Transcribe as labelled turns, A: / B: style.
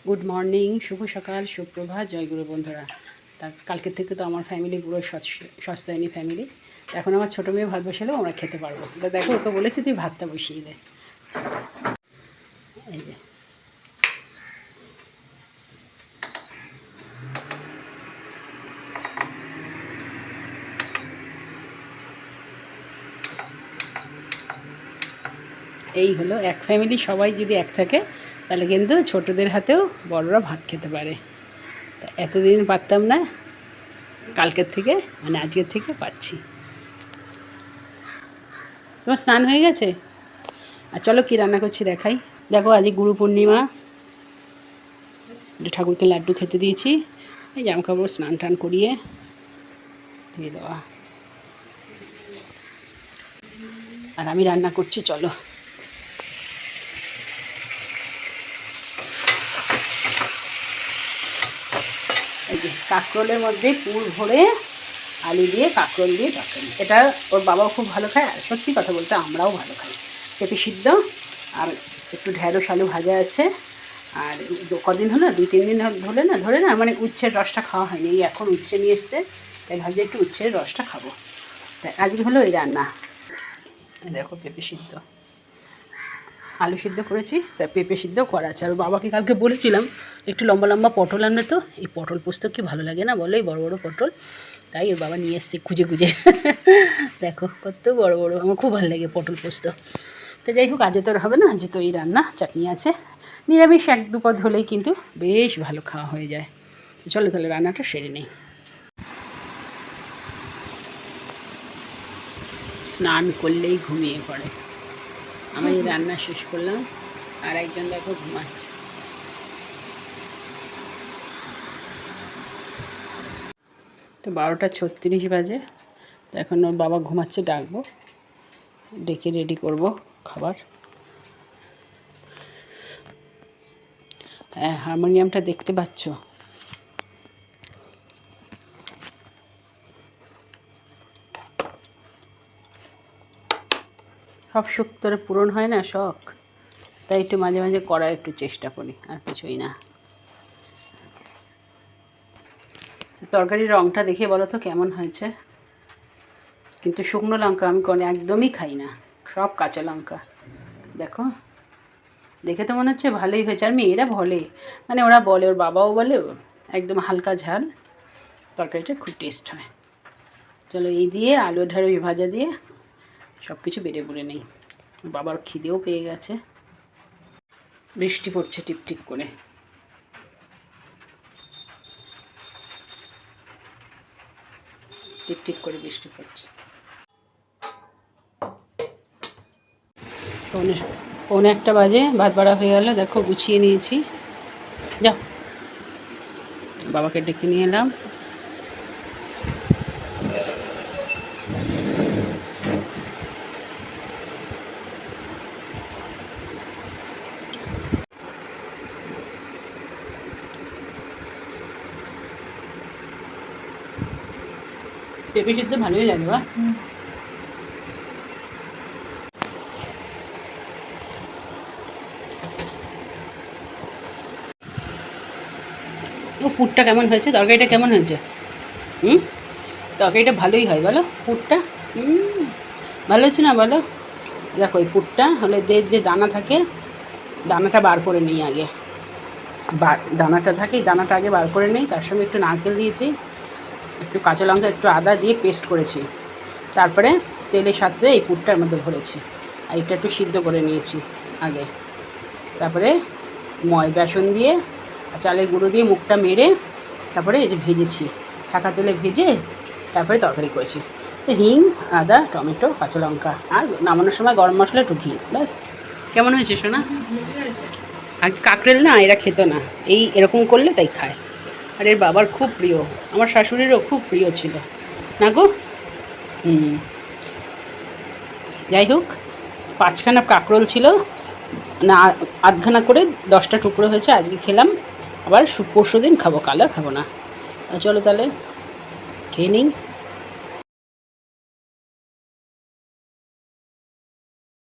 A: Good morning, শুভ সকাল, সুপ্রভাত, জয়গুরু বন্ধুরা। তা কালকে থেকে তো আমার ফ্যামিলি পুরো সস্তায়নী ফ্যামিলি। এখন আমার ছোটো মেয়ে ভাত বসালেও আমরা খেতে পারবো। তা দেখো, ওকে বলেছি তুই ভাতটা বসিয়ে দে। এই যে এই হলো এক ফ্যামিলি, সবাই যদি এক থাকে তাহলে কিন্তু ছোটদের হাতেও বড়রা ভাত খেতে পারে। তা এতদিন পারতাম না, কালকের থেকে মানে আজকের থেকে পাচ্ছি। তোমার স্নান হয়ে গেছে? আর চলো কী রান্না করছি দেখাই। দেখো, আজ গুরু পূর্ণিমা, ঠাকুরকে লাড্ডু খেতে দিয়েছি। এই জামাকাপড় স্নান টান করিয়ে ধুয়ে দেওয়া। আর আমি রান্না করছি, চলো। এই যে কাঁকরোলের মধ্যে পুর ভরে আলু দিয়ে কাঁকরোল দিয়ে তরকারি। এটা ওর বাবাও খুব ভালো খায়, আর সত্যি কথা বলতে আমরাও ভালো খাই। পেঁপে সিদ্ধ আর একটু ঢেঁড়স আলু ভাজা আছে। আর কদিন হলো, 2-3 দিন ধরে না মানে উচ্ছের রসটা খাওয়া হয়নি। এই এখন উচ্ছে নিয়ে এসছে, তাই ভাবছি একটু উচ্ছের রসটা খাবো। তাই আজকে হলো এই রান্না। দেখো, পেঁপে সিদ্ধ, আলু সিদ্ধ করেছি, তাই পেঁপে সিদ্ধ করা আছে। আর বাবাকে কালকে বলেছিলাম একটু লম্বা লম্বা পটল আনবে, তো এই পটল পোস্ত কি ভালো লাগে না বলো, এই বড়ো বড়ো পটল। তাই ওর বাবা নিয়ে এসছে খুঁজে খুঁজে। দেখো কত বড় বড়, আমার খুব ভালো লাগে পটল পোস্ত। তো যাই হোক, আজকে তো আর হবে না, আজকে তো এই রান্না, চাটনি আছে। নিরামিষ 1-2 পদ হলেই কিন্তু বেশ ভালো খাওয়া হয়ে যায়। চলো তাহলে রান্নাটা সেরে নেই। স্নান করলেই ঘুমিয়ে পড়ে। আমি এই রান্না শেষ করলাম, আর একজন দেখো ঘুমাচ্ছে। তো 12:36 বাজে। তো এখন ওর বাবা ঘুমাচ্ছে, ডাকবো, ডেকে রেডি করব খাবার। হ্যাঁ, হারমোনিয়ামটা দেখতে পাচ্ছ? সব শখ তোরে পূরণ হয় না, শখ, তাই একটু মাঝে মাঝে করার একটু চেষ্টা করি, আর কিছুই না। তরকারির রঙটা দেখে বলো তো কেমন হয়েছে। কিন্তু শুকনো লঙ্কা আমি একদমই খাই না, সব কাঁচা লঙ্কা। দেখো, দেখে তো মনে হচ্ছে ভালোই হয়েছে। আর মেয়েরা বলে, মানে ওরা বলে, ওর বাবাও বলে, একদম হালকা ঝাল তরকারিটা খুব টেস্ট হয়। চলো, এই দিয়ে আলু ঢেঁড়স ভাজা দিয়ে সব কিছু বেড়ে বুড়ে নেই। বাবার খিদেও পেয়ে গেছে। বৃষ্টি পড়ছে টিপটিপ করে। টিপটিপ করে বৃষ্টি পড়ছে। পৌনে 1টা বাজে, ভাত বাড়া হয়ে গেল। দেখো, গুছিয়ে নিয়েছি। যাও, বাবাকে ডেকে নিয়ে এলাম। পেঁপে সিদ্ধ ভালোই লাগে বা। ও পুরটা কেমন হয়েছে, তরকারিটা কেমন হয়েছে? তরকারিটা ভালোই হয় বলো, পুরটা ভালো হয়েছে না বলো? দেখো, এই পুরটা হলে যে দানা থাকে, দানাটা বার করে নিই আগে। দানাটা থাকে, এই দানাটা আগে বার করে নিই। তার সঙ্গে একটু নারকেল দিয়েছি, একটু কাঁচা লঙ্কা, একটু আদা দিয়ে পেস্ট করেছি। তারপরে তেলের সাথে এই পুরটার মধ্যে ভরেছি। আর এটা একটু সিদ্ধ করে নিয়েছি আগে। তারপরে বেসন দিয়ে চালের গুঁড়ো দিয়ে মুখটা মেরে তারপরে এই যে ভেজেছি, ছাকা তেলে ভেজে তারপরে তরকারি করেছি। হিং, আদা, টমেটো, কাঁচা লঙ্কা, আর নামানোর সময় গরম মশলা, একটু ঘি, ব্যাস। কেমন হয়েছে শোনা? আগে কাঁকরেল না এরা খেত না, এরকম করলে তাই খায়। আর এর বাবার খুব প্রিয়, আমার শাশুড়িরও খুব প্রিয় ছিল না গো। যাই হোক, 5খানা কাঁকরোল ছিল না, 8খানা করে 10টা টুকরো হয়েছে। আজকে খেলাম, আবার পরশু দিন খাবো, কাল আর খাবো না। চলো তাহলে খেয়ে নিই।